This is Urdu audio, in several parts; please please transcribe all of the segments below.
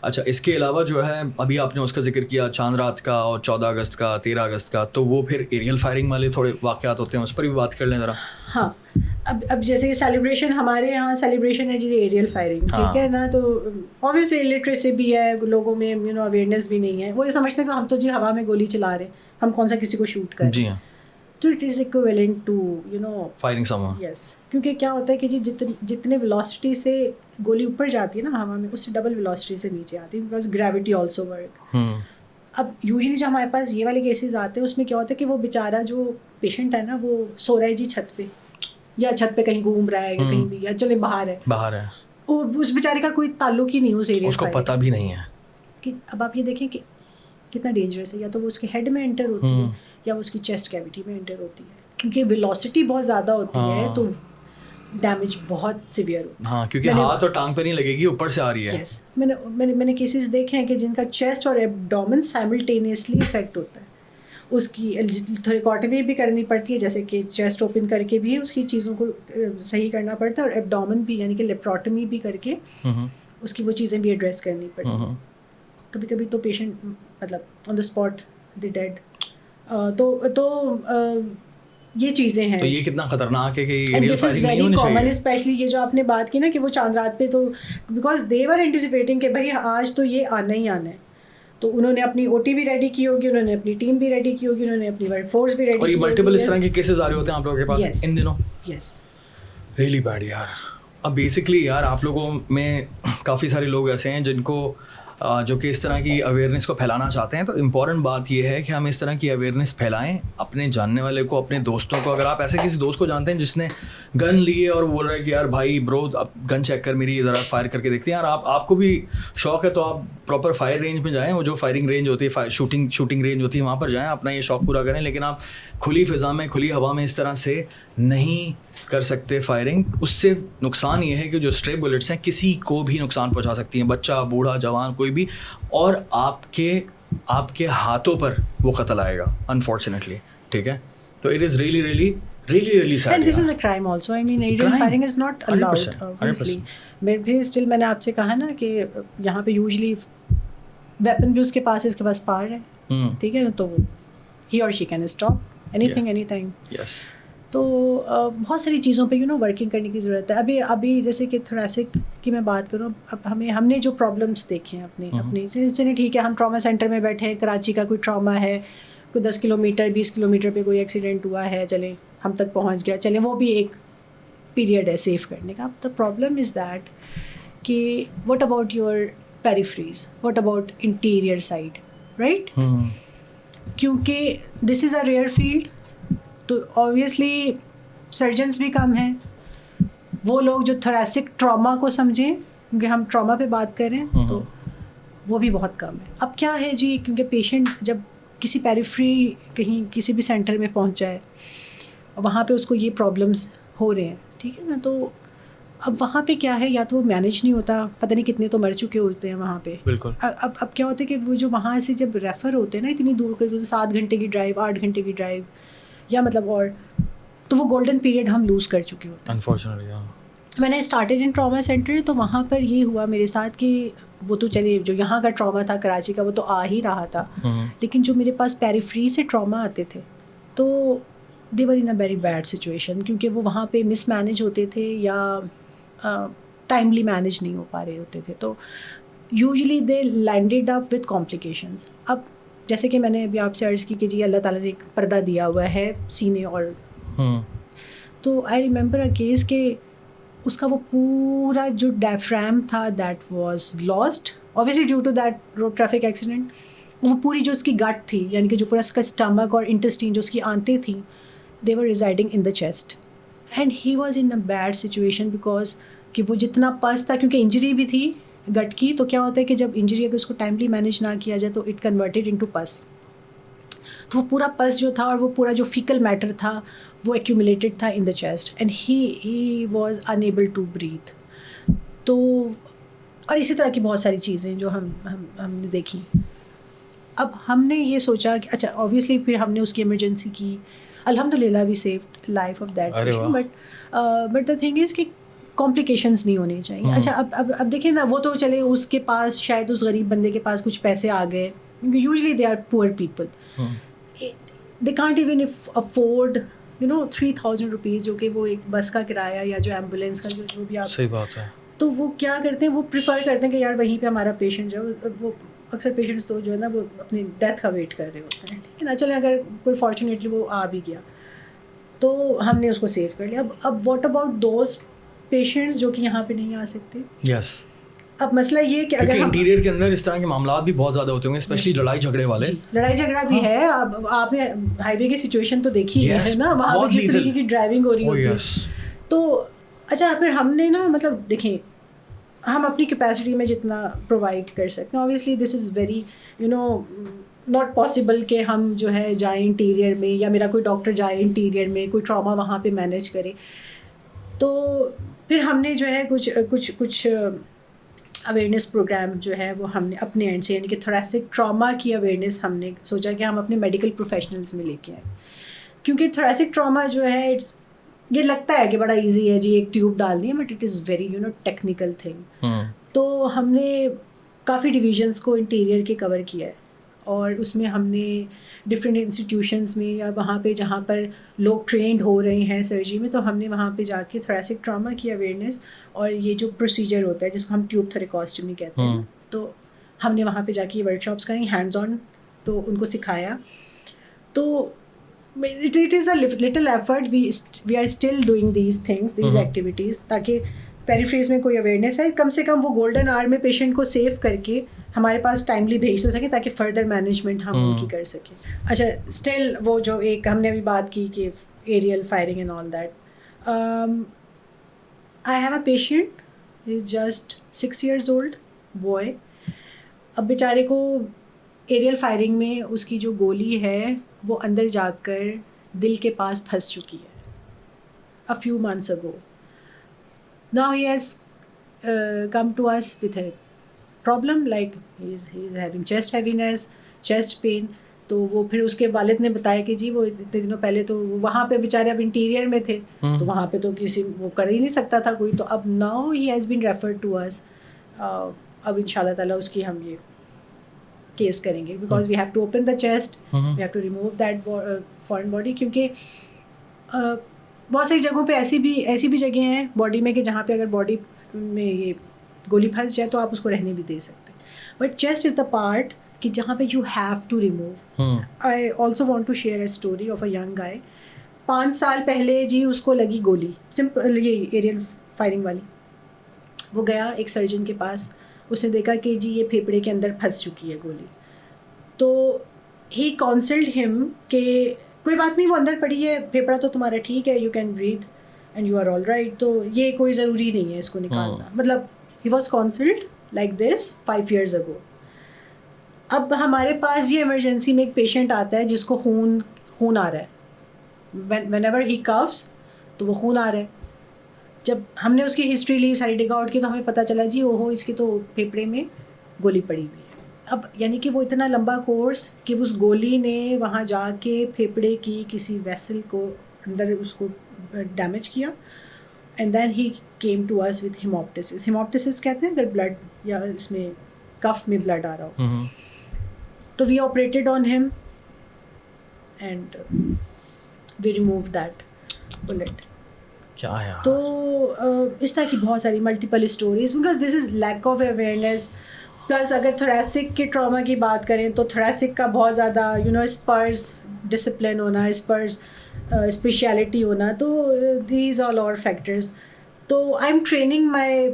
اچھا اس کے علاوہ جو ہے ابھی آپ نے اس کا ذکر کیا چاند رات کا اور 14 اگست کا 13 اگست کا, تو وہ پھر ایریل فائرنگ والے تھوڑے واقعات ہوتے ہیں, اس پر بھی بات کر لیں ذرا. ہاں اب جیسے کہ سیلیبریشن ہمارے یہاں سیلیبریشن ہے جی ایریل فائرنگ, ٹھیک ہے نا, تو اوبیسلی الٹریسی بھی ہے لوگوں میں, اویئرنیس بھی نہیں ہے, وہ یہ سمجھتے ہیں کہ ہم تو جی ہوا میں گولی چلا رہے ہیں, ہم کون سا کسی کو شوٹ کر رہے ہیں. تو it is equivalent to firing some. Yes, کیونکہ کیا ہوتا ہے کہ جی جتنے ویلوسٹی سے گولی اوپر جاتی ہے نا ہوا میں, اس سے ڈبل ویلوسٹی سے نیچے آتی ہے, بیکاز گریوٹی آلسو ورک. اب یوزلی جو ہمارے پاس یہ والے کیسز آتے ہیں اس میں کیا ہوتا ہے کہ وہ بیچارہ جو پیشنٹ ہے نا وہ سو رہا ہے جی چھت پہ, یا چھت پہ کہیں گھوم رہا ہے, یا کہیں بھی, یا چلے باہر ہے, اس بیچارے کا کوئی تعلق ہی نہیں اس ایریا, اس کو پتہ بھی نہیں ہے کہ اب آپ یہ دیکھیں کہ کتنا ڈینجرس ہے, یا تو وہ اس کے ہیڈ میں انٹر ہوتی ہے یا وہ اس کی چیسٹ کیویٹی میں انٹر ہوتی ہے, کیونکہ ویلوسٹی بہت زیادہ ہوتی ہے تو ڈیمیج بہت سیویئر ہوتا ہے. ہاں کیونکہ ہاتھ اور ٹانگ پہ نہیں لگے گی, اوپر سے آ رہی ہے. یس, میں نے کیسز دیکھے ہیں کہ جن کا چیسٹ اور ایبڈومن سائملٹینیسلی افیکٹ ہوتا ہے. اس کی تھوریکوٹمی بھی کرنی پڑتی ہے, جیسے کہ چیسٹ اوپن کر کے بھی اس کی چیزوں کو صحیح کرنا پڑتا ہے, اور ایبڈومن بھی یعنی کہ لیپروٹمی بھی کر کے اس کی وہ چیزیں بھی ایڈریس کرنی پڑتی ہیں. کبھی کبھی تو پیشنٹ مطلب آن دا اسپاٹ دی ڈیڈ. تو یہ چیزیں ہیں. تو یہ کتنا خطرناک ہے کہ ایریل فائرنگ نہیں ہونی چاہیے. اسپیشلی یہ جو آپ نے بات کی نا کہ وہ چاند رات پہ, تو بیکاز دے ور اینٹیسپیٹنگ کہ بھائی آج تو یہ آنا ہی آنا ہے, تو انہوں نے اپنی او ٹی بھی ریڈی کی ہوگی, انہوں نے اپنی ٹیم بھی ریڈی کی ہوگی, انہوں نے اپنی ورک فورس بھی ریڈی کی ہوگی. اور یہ ملٹیپل اس طرح کے کیسز آ رہے ہوتے ہیں آپ لوگوں کے پاس ان دنوں. یس, ریئلی بیڈ یار. اب بیسکلی یار آپ لوگوں میں کافی سارے لوگ ایسے ہیں جن کو جو کہ اس طرح کی اویئرنیس کو پھیلانا چاہتے ہیں. تو امپورٹنٹ بات یہ ہے کہ ہم اس طرح کی اویئرنیس پھیلائیں اپنے جاننے والے کو, اپنے دوستوں کو. اگر آپ ایسے کسی دوست کو جانتے ہیں جس نے گن لیے اور بول رہا ہے کہ یار بھائی برو اب گن چیک کر میری, ذرا فائر کر کے دیکھتے ہیں. یار آپ کو بھی شوق ہے تو آپ پراپر فائر رینج میں جائیں, وہ جو فائرنگ رینج ہوتی ہے, شوٹنگ رینج ہوتی ہے, وہاں پر جائیں, اپنا یہ شوق پورا کریں. لیکن آپ کھلی فضا میں کھلی ہوا میں اس طرح سے نہیں کر سکتے فائرنگ. اس سے نقصان یہ ہے کہ جو اسٹرے بلٹس ہیں کسی کو بھی نقصان پہنچا سکتی ہیں, بچہ بوڑھا جوان کوئی بھی, اور آپ کے ہاتھوں پر وہ قتل آئے گا انفارچونیٹلی. ٹھیک ہے, تو it is really really really really sad. And this is a crime also. I mean aerial firing is not allowed obviously. Still میں نے آپ سے کہا نا کہ یہاں پہ یوزلی ویپن بھی اس کے پاس پار ہے, ٹھیک ہے نا, تو ہی اور she can stop any thing any time. تو بہت ساری چیزوں پہ ورکنگ کرنے کی ضرورت ہے. ابھی جیسے کہ تھوریسک کی میں بات کروں, اب ہم نے جو پرابلمس دیکھے ہیں اپنی چلیے ٹھیک ہے, ہم ٹراما سینٹر میں بیٹھے ہیں, کراچی کا کوئی ٹراما ہے, کوئی 10 کلومیٹر 20 کلومیٹر پہ کوئی ایکسیڈنٹ ہوا ہے, چلیں ہم تک پہنچ گیا, چلیں وہ بھی ایک پیریڈ ہے سیف کرنے کا. دا پرابلم از دیٹ کہ what about your peripheries, what about interior side, right, کیونکہ this is a rear field. تو اوبویسلی سرجنس بھی کم ہیں, وہ لوگ جو تھوریسک ٹراما کو سمجھیں, کیونکہ ہم ٹراما پہ بات کر رہے ہیں, تو وہ بھی بہت کم ہے. اب کیا ہے جی, کیونکہ پیشنٹ جب کسی پیریفری کہیں کسی بھی سینٹر میں پہنچ جائے, وہاں پہ اس کو یہ پرابلمس ہو رہے ہیں, ٹھیک ہے نا, تو اب وہاں پہ کیا ہے, یا تو وہ مینیج نہیں ہوتا, پتہ نہیں کتنے تو مر چکے ہوتے ہیں وہاں پہ. بالکل. اب کیا ہوتا ہے کہ وہ جو وہاں سے جب ریفر ہوتے ہیں نا اتنی دور کے, 7 گھنٹے کی ڈرائیو, 8 گھنٹے کی ڈرائیو, یا مطلب, اور تو وہ گولڈن پیریڈ ہم لوز کر چکے ہوتے ہیں انفارچونیٹلی. میں نے اسٹارٹیڈ ان ٹراما سینٹر, تو وہاں پر یہ ہوا میرے ساتھ کہ وہ تو چلیے جو یہاں کا ٹراما تھا کراچی کا وہ تو آ ہی رہا تھا, لیکن جو میرے پاس پیریفری سے ٹراما آتے تھے تو دے ور ان اے ویری بیڈ سچویشن, کیونکہ وہ وہاں پہ مس مینیج ہوتے تھے یا ٹائملی مینیج نہیں ہو پا رہے ہوتے تھے. تو usually they landed up with complications. اب جیسے کہ میں نے ابھی آپ سے عرض کی کہ جی اللہ تعالیٰ نے ایک پردہ دیا ہوا ہے سینے, اور تو آئی ریممبر اے کیس کہ اس کا وہ پورا جو ڈائفرام تھا that was lost obviously due to that road traffic accident. وہ پوری جو اس کی گٹ تھی, یعنی کہ جو پورا اس کا اسٹمک اور انٹسٹین جو اس کی آنتیں تھیں, they were residing in the chest, and he was in a bad situation because کہ وہ جتنا پس تھا, کیونکہ انجری بھی تھی گٹ کی, تو کیا ہوتا ہے کہ جب انجری اگر اس کو ٹائملی مینیج نہ کیا جائے تو اٹ کنورٹیڈ انٹو پس. تو وہ پورا پس جو تھا اور وہ پورا جو فیکل میٹر تھا وہ ایکیومولیٹڈ تھا in the chest, and he was unable to breathe. تو اور اسی طرح کی بہت ساری چیزیں جو ہم نے دیکھی. اب ہم نے یہ سوچا کہ اچھا اوبویسلی پھر ہم نے اس کی ایمرجنسی کی, الحمد للہ we saved life of that patient. But the thing is کہ کمپلیکیشنز نہیں ہونے چاہیے. اچھا اب دیکھیں نا, وہ تو چلے اس کے پاس شاید اس غریب بندے کے پاس کچھ پیسے آ گئے, usually they are poor people, they can't even afford 3,000 rupees, جو کہ وہ ایک بس کا کرایہ یا جو ایمبولینس کا جو بھی آپ, صحیح بات ہے. تو وہ کیا کرتے ہیں, وہ پریفر کرتے ہیں کہ یار وہیں پہ ہمارا پیشنٹ جو ہے, وہ اکثر پیشنٹس تو جو ہے نا وہ اپنی ڈیتھ کا ویٹ کر رہے ہوتے ہیں, ٹھیک ہے نا. چلیں اگر کوئی فارچونیٹلی وہ آ بھی گیا تو ہم نے اس کو سیو کر لیا. اب واٹ اباؤٹ دوز پیشنٹس جو کہ یہاں پہ نہیں آ سکتے؟ یس. اب مسئلہ یہ کہ اگر انٹیریئر کے اندر اس طرح کے معاملات بھی بہت زیادہ ہوتے ہوں گے, اسپیشلی لڑائی جھگڑے والے. لڑائی جھگڑا بھی ہے. اب آپ نے ہائی وے کی سچویشن تو دیکھی ہے نا, وہاں پہ جس طریقے کی ڈرائیونگ ہو رہی ہوتی ہے. تو اچھا پھر ہم نے نا, مطلب دیکھیں ہم اپنی کیپیسٹی میں جتنا پرووائڈ کر سکتے ہیں, obviously this is very not possible کہ ہم جو ہے جائیں انٹیریئر میں, یا میرا کوئی ڈاکٹر جائے انٹیریئر میں, کوئی ٹراما وہاں پہ مینیج کرے. تو پھر ہم نے جو ہے کچھ اویئرنیس پروگرام جو ہے وہ ہم نے اپنے اینڈ سے, یعنی کہ تھوریسک ٹراما کی اویئرنیس ہم نے سوچا کہ ہم اپنے میڈیکل پروفیشنلز میں لے کے آئیں, کیونکہ تھوریسک ٹراما جو ہے یہ لگتا ہے کہ بڑا ایزی ہے جی, ایک ٹیوب ڈالنی ہے, but it is very technical thing. تو ہم نے کافی ڈویژنس کو انٹیریئر کے کور کیا ہے, اور اس میں ہم نے ڈفرینٹ انسٹیٹیوشنس میں یا وہاں پہ جہاں پر لوگ ٹرینڈ ہو رہے ہیں سرجری میں, تو ہم نے وہاں پہ جا کے تھوریسک ٹراما کی اویئرنیس اور یہ جو پروسیجر ہوتا ہے جس کو ہم ٹیوب تھریکاسٹمی کہتے ہیں, تو ہم نے وہاں پہ جا کے یہ ورک شاپس کریں ہینڈز آن, تو ان کو سکھایا. تو it is a little effort, we are still doing these things, these activities, تاکہ پیریفریز میں کوئی اویئرنیس ہے, کم سے کم وہ گولڈن آور میں پیشنٹ کو سیو کر کے ہمارے پاس ٹائملی بھیج تو سکیں, تاکہ فردر مینجمنٹ ہم ان کی کر سکیں. اچھا اسٹل وہ جو ایک ہم نے ابھی بات کی کہ aerial firing and all that, I have a patient, he is just 6 years old boy. اب بیچارے کو ایریل فائرنگ میں اس کی جو گولی ہے وہ اندر جا کر دل کے پاس پھنس چکی ہے a few months ago. Now he has come to us with a problem, like he is having chest heaviness, chest pain. تو وہ پھر اس کے والد نے بتایا کہ جی وہ اتنے دنوں پہلے تو وہاں پہ بیچارے اب انٹیریئر میں تھے, تو وہاں پہ تو کسی وہ کر ہی نہیں سکتا تھا کوئی. تو اب now he has been referred to us. اب ان شاء اللہ تعالیٰ اس کی ہم یہ کیس کریں گے, because we have to open the chest, we have to remove that foreign body, کیونکہ بہت ساری جگہوں پہ ایسی بھی جگہیں ہیں باڈی میں کہ جہاں پہ اگر باڈی میں یہ گولی پھنس جائے تو آپ اس کو رہنے بھی دے سکتے ہیں, but chest is the part کہ جہاں پہ you have to remove. I also want to share a story of a young guy. 5 سال پہلے جی اس کو لگی گولی, سمپل یہ ایریل فائرنگ والی. وہ گیا ایک سرجن کے پاس, اس نے دیکھا کہ جی یہ پھیپھڑے کے اندر پھنس چکی ہے گولی. تو ہی کانسلڈ ہم کہ کوئی بات نہیں, وہ اندر پڑی ہے, پھیپھڑا تو تمہارا ٹھیک ہے, you can breathe and you are all right, تو یہ کوئی ضروری نہیں ہے اس کو نکالنا. مطلب he was counselled like this 5 years ago. اب ہمارے پاس یہ ایمرجنسی میں ایک پیشنٹ آتا ہے جس کو خون آ رہا ہے, وین ایور ہی کفس تو وہ خون آ رہا ہے. جب ہم نے اس کی ہسٹری لی, ساری ڈگ آؤٹ کی, تو ہمیں پتہ چلا جی اس کی تو پھیپھڑے میں گولی پڑی ہوئی ہے. اب یعنی کہ وہ اتنا لمبا کورس کہ اس گولی نے وہاں جا کے پھیپھڑے کی کسی ویسل کو اندر اس کو ڈیمیج کیا, and then he came to us with haemoptysis. Haemoptysis کہتے ہیں اگر بلڈ یا اس میں کف میں بلڈ آ رہا ہو. تو وی operated on him and we remove that bullet. تو اس طرح کی بہت ساری multiple stories, because this is lack of awareness. Plus اگر تھوریسک کے ٹراما کی بات کریں تو تھوریسک کا بہت زیادہ اسپرز ڈسپلن ہونا, اسپرز اسپیشلٹی ہونا, تو دیز آل اور فیکٹرز. تو I am training my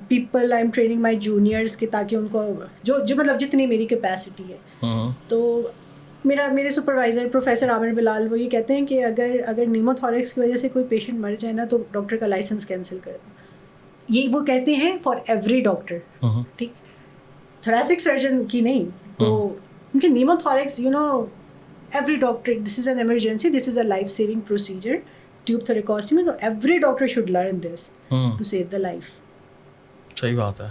people, I am training my juniors کہ تاکہ ان کو جو مطلب جتنی میری کیپیسٹی ہے. تو میرے سپروائزر پروفیسر عامر بلال وہ یہ کہتے ہیں کہ اگر نیموتھوریکس کی وجہ سے کوئی پیشنٹ مر جائے نا تو ڈاکٹر کا لائسنس کینسل کر دو. یہ وہ کہتے ہیں فار ایوری ڈاکٹر, ٹھیک, تھوریسک سرجن کی نہیں. تو ان کے pneumothorax every doctor, this is an emergency, this is a life saving procedure, tube thoracostomy, تو every doctor should learn this to save the life. صحیح بات ہے.